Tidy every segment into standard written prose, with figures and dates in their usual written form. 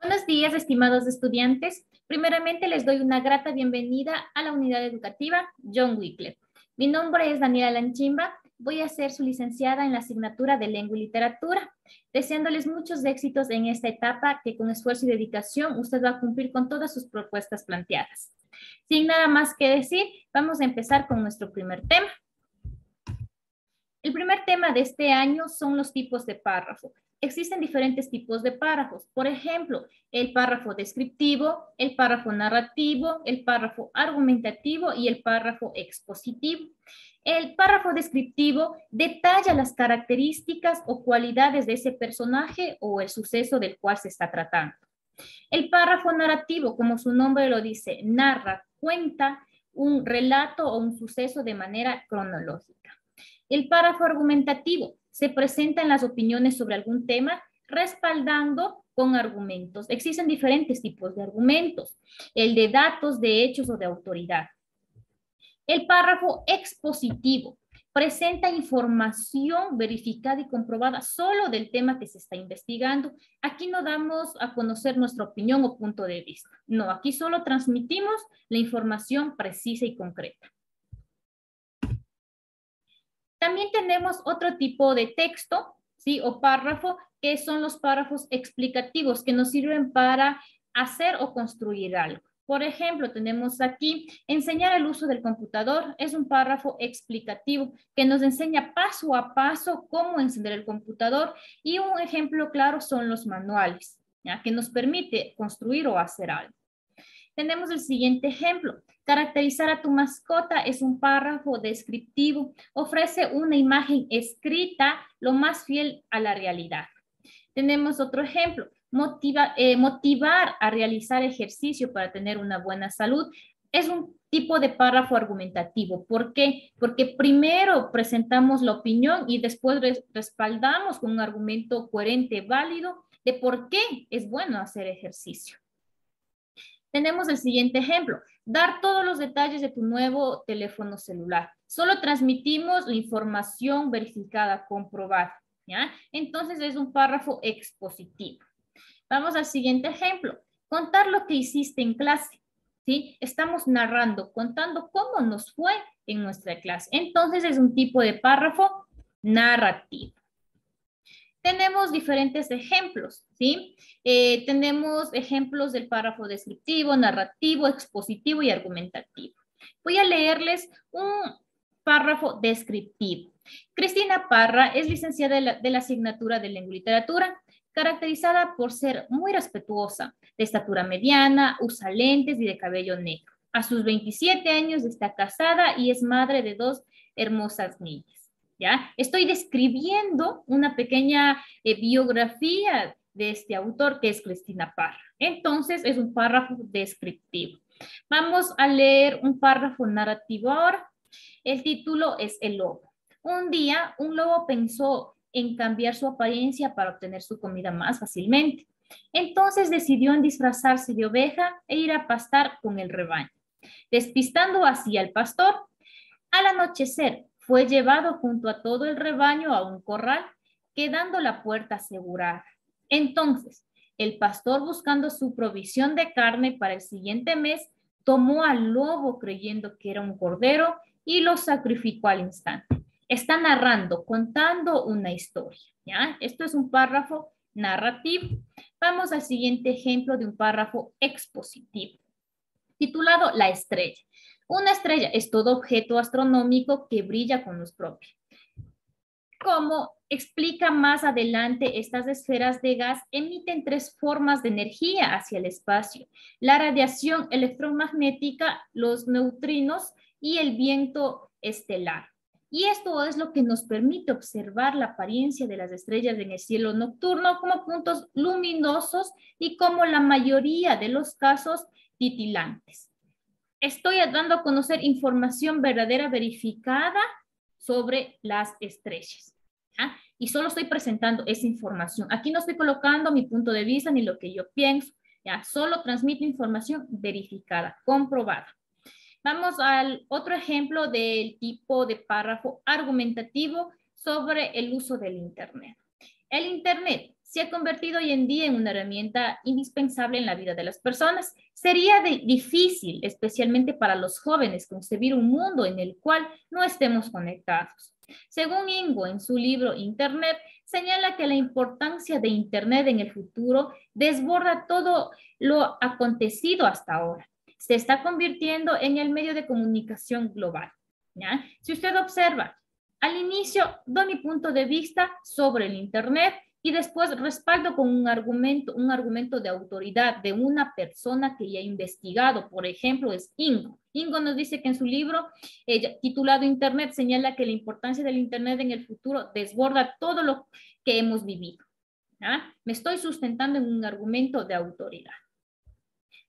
Buenos días, estimados estudiantes. Primeramente, les doy una grata bienvenida a la unidad educativa John Wycliffe. Mi nombre es Daniela Lanchimba. Voy a ser su licenciada en la asignatura de Lengua y Literatura, deseándoles muchos éxitos en esta etapa que con esfuerzo y dedicación usted va a cumplir con todas sus propuestas planteadas. Sin nada más que decir, vamos a empezar con nuestro primer tema. El primer tema de este año son los tipos de párrafo. Existen diferentes tipos de párrafos. Por ejemplo, el párrafo descriptivo, el párrafo narrativo, el párrafo argumentativo y el párrafo expositivo. El párrafo descriptivo detalla las características o cualidades de ese personaje o el suceso del cual se está tratando. El párrafo narrativo, como su nombre lo dice, narra, cuenta un relato o un suceso de manera cronológica. El párrafo argumentativo se presenta en las opiniones sobre algún tema respaldando con argumentos. Existen diferentes tipos de argumentos, el de datos, de hechos o de autoridad. El párrafo expositivo presenta información verificada y comprobada solo del tema que se está investigando. Aquí no damos a conocer nuestra opinión o punto de vista. No, aquí solo transmitimos la información precisa y concreta. También tenemos otro tipo de texto, ¿sí? O párrafo, que son los párrafos explicativos que nos sirven para hacer o construir algo. Por ejemplo, tenemos aquí, enseñar el uso del computador, es un párrafo explicativo que nos enseña paso a paso cómo encender el computador y un ejemplo claro son los manuales, ¿ya? Que nos permite construir o hacer algo. Tenemos el siguiente ejemplo. Caracterizar a tu mascota es un párrafo descriptivo. Ofrece una imagen escrita lo más fiel a la realidad. Tenemos otro ejemplo. Motivar a realizar ejercicio para tener una buena salud es un tipo de párrafo argumentativo. ¿Por qué? Porque primero presentamos la opinión y después respaldamos con un argumento coherente, válido, de por qué es bueno hacer ejercicio. Tenemos el siguiente ejemplo, dar todos los detalles de tu nuevo teléfono celular. Solo transmitimos la información verificada, comprobada, ¿ya? Entonces es un párrafo expositivo. Vamos al siguiente ejemplo, contar lo que hiciste en clase, ¿sí? Estamos narrando, contando cómo nos fue en nuestra clase. Entonces es un tipo de párrafo narrativo. Tenemos diferentes ejemplos, ¿sí? Tenemos ejemplos del párrafo descriptivo, narrativo, expositivo y argumentativo. Voy a leerles un párrafo descriptivo. Cristina Parra es licenciada de la asignatura de Lengua y Literatura, caracterizada por ser muy respetuosa, de estatura mediana, usa lentes y de cabello negro. A sus 27 años está casada y es madre de 2 hermosas niñas. ¿Ya? Estoy describiendo una pequeña biografía de este autor que es Cristina Parra. Entonces es un párrafo descriptivo. Vamos a leer un párrafo narrativo ahora. El título es El lobo. Un día un lobo pensó en cambiar su apariencia para obtener su comida más fácilmente. Entonces decidió en disfrazarse de oveja e ir a pastar con el rebaño. Despistando así al pastor, al anochecer fue llevado junto a todo el rebaño a un corral, quedando la puerta asegurada. Entonces, el pastor, buscando su provisión de carne para el siguiente mes, tomó al lobo creyendo que era un cordero y lo sacrificó al instante. Está narrando, contando una historia, ¿ya? Esto es un párrafo narrativo. Vamos al siguiente ejemplo de un párrafo expositivo, titulado La estrella. Una estrella es todo objeto astronómico que brilla con luz propia. Como explica más adelante, estas esferas de gas emiten 3 formas de energía hacia el espacio: la radiación electromagnética, los neutrinos y el viento estelar. Y esto es lo que nos permite observar la apariencia de las estrellas en el cielo nocturno como puntos luminosos y como la mayoría de los casos titilantes. Estoy dando a conocer información verdadera verificada sobre las estrellas, ¿ya? Y solo estoy presentando esa información. Aquí no estoy colocando mi punto de vista ni lo que yo pienso, ¿ya? Solo transmito información verificada, comprobada. Vamos al otro ejemplo del tipo de párrafo argumentativo sobre el uso del Internet. El Internet se ha convertido hoy en día en una herramienta indispensable en la vida de las personas. Sería difícil, especialmente para los jóvenes, concebir un mundo en el cual no estemos conectados. Según Ingo, en su libro Internet, señala que la importancia de Internet en el futuro desborda todo lo acontecido hasta ahora. Se está convirtiendo en el medio de comunicación global, ¿ya? Si usted observa, al inicio doy mi punto de vista sobre el Internet y después respaldo con un argumento de autoridad de una persona que ya ha investigado. Por ejemplo, es Ingo. Ingo nos dice que en su libro titulado Internet señala que la importancia del Internet en el futuro desborda todo lo que hemos vivido. ¿Ya? Me estoy sustentando en un argumento de autoridad.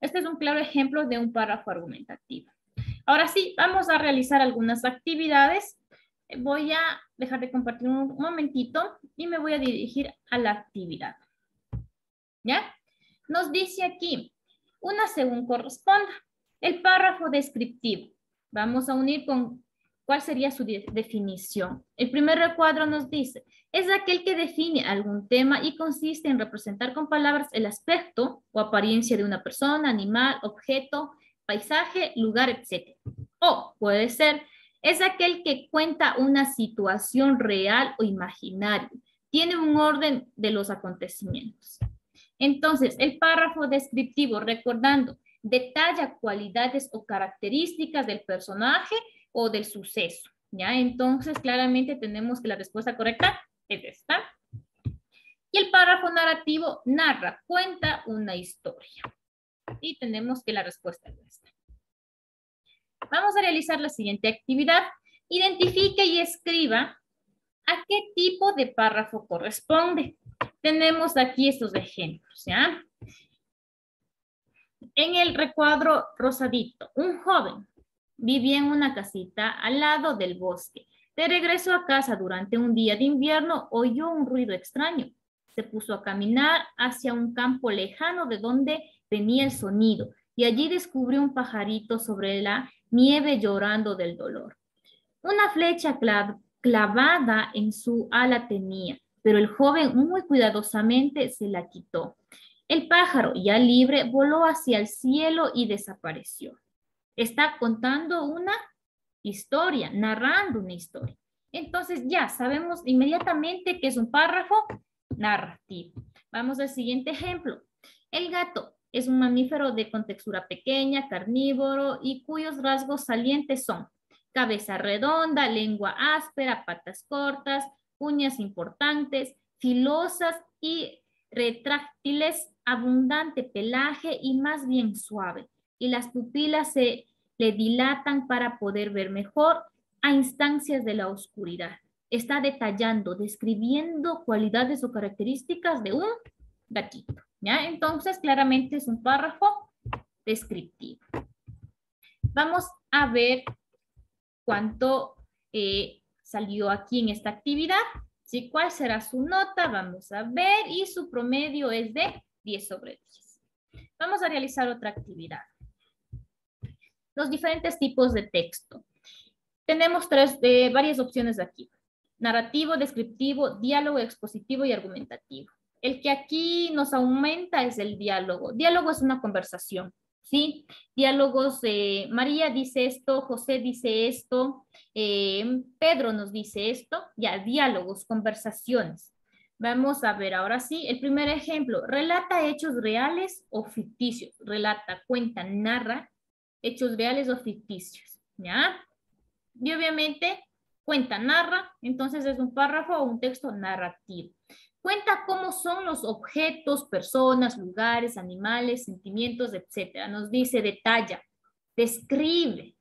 Este es un claro ejemplo de un párrafo argumentativo. Ahora sí, vamos a realizar algunas actividades. Voy a dejar de compartir un momentito y me voy a dirigir a la actividad. ¿Ya? Nos dice aquí, una según corresponda, el párrafo descriptivo. Vamos a unir con cuál sería su definición. El primer recuadro nos dice, es aquel que define algún tema y consiste en representar con palabras el aspecto o apariencia de una persona, animal, objeto, paisaje, lugar, etc. O puede ser, es aquel que cuenta una situación real o imaginaria. Tiene un orden de los acontecimientos. Entonces, el párrafo descriptivo, recordando, detalla cualidades o características del personaje o del suceso. ¿Ya? Entonces, claramente tenemos que la respuesta correcta es esta. Y el párrafo narrativo narra, cuenta una historia. Y tenemos que la respuesta es esta. Vamos a realizar la siguiente actividad. Identifique y escriba a qué tipo de párrafo corresponde. Tenemos aquí estos ejemplos, ¿ya? En el recuadro rosadito, un joven vivía en una casita al lado del bosque. De regreso a casa durante un día de invierno, oyó un ruido extraño. Se puso a caminar hacia un campo lejano de donde venía el sonido y allí descubrió un pajarito sobre la nieve llorando del dolor. Una flecha clavada en su ala tenía, pero el joven muy cuidadosamente se la quitó. El pájaro, ya libre, voló hacia el cielo y desapareció. Está contando una historia, narrando una historia. Entonces ya sabemos inmediatamente que es un párrafo narrativo. Vamos al siguiente ejemplo. El gato es un mamífero de contextura pequeña, carnívoro y cuyos rasgos salientes son cabeza redonda, lengua áspera, patas cortas, uñas importantes, filosas y retráctiles, abundante pelaje y más bien suave. Y las pupilas se le dilatan para poder ver mejor a instancias de la oscuridad. Está detallando, describiendo cualidades o características de un gatito. ¿Ya? Entonces, claramente es un párrafo descriptivo. Vamos a ver cuánto salió aquí en esta actividad. ¿Sí? ¿Cuál será su nota? Vamos a ver. Y su promedio es de 10 sobre 10. Vamos a realizar otra actividad. Los diferentes tipos de texto. Tenemos varias opciones aquí. Narrativo, descriptivo, diálogo, expositivo y argumentativo. El que aquí nos aumenta es el diálogo. Diálogo es una conversación, ¿sí? Diálogos, María dice esto, José dice esto, Pedro nos dice esto. Ya, diálogos, conversaciones. Vamos a ver ahora sí. El primer ejemplo, relata hechos reales o ficticios. Relata, cuenta, narra hechos reales o ficticios, ¿ya? Y obviamente cuenta, narra, entonces es un párrafo o un texto narrativo. Cuenta cómo son los objetos, personas, lugares, animales, sentimientos, etc. Nos dice, detalla, describe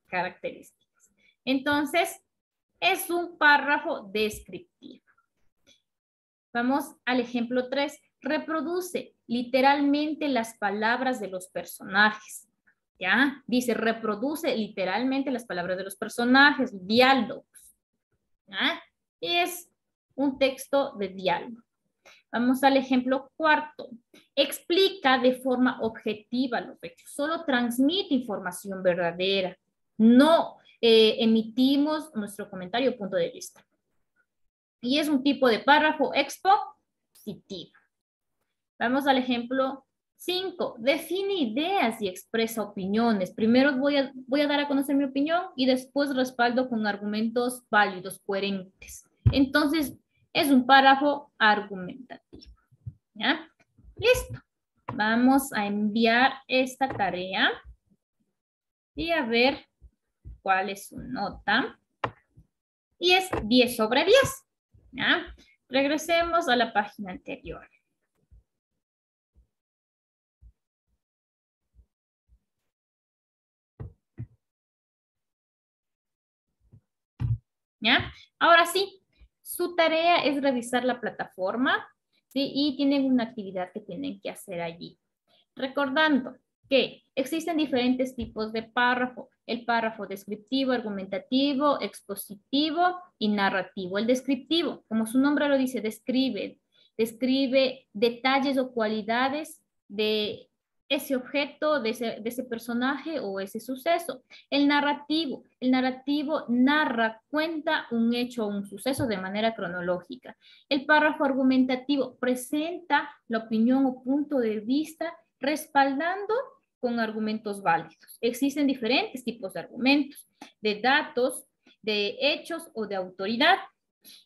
características. Entonces, es un párrafo descriptivo. Vamos al ejemplo 3. Reproduce literalmente las palabras de los personajes. ¿Ya? Dice, reproduce literalmente las palabras de los personajes, diálogos. ¿Ya? Y es un texto de diálogo. Vamos al ejemplo 4. Explica de forma objetiva los hechos. Solo transmite información verdadera. No emitimos nuestro comentario o punto de vista. Y es un tipo de párrafo expositivo. expositivo. Vamos al ejemplo 5. Define ideas y expresa opiniones. Primero voy a dar a conocer mi opinión y después respaldo con argumentos válidos, coherentes. Entonces, es un párrafo argumentativo. ¿Ya? Listo. Vamos a enviar esta tarea y a ver cuál es su nota. Y es 10 sobre 10. ¿Ya? Regresemos a la página anterior. ¿Ya? Ahora sí, su tarea es revisar la plataforma, ¿sí? Y tienen una actividad que tienen que hacer allí. Recordando que existen diferentes tipos de párrafo. El párrafo descriptivo, argumentativo, expositivo y narrativo. El descriptivo, como su nombre lo dice, describe detalles o cualidades de ese objeto, de ese personaje o ese suceso. El narrativo narra, cuenta un hecho o un suceso de manera cronológica. El párrafo argumentativo presenta la opinión o punto de vista respaldando con argumentos válidos. Existen diferentes tipos de argumentos, de datos, de hechos o de autoridad.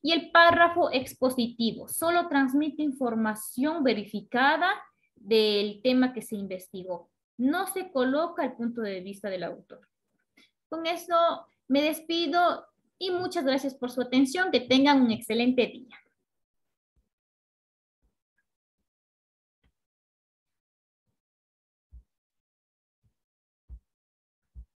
Y el párrafo expositivo solo transmite información verificada del tema que se investigó. No se coloca el punto de vista del autor. Con eso me despido y muchas gracias por su atención. Que tengan un excelente día.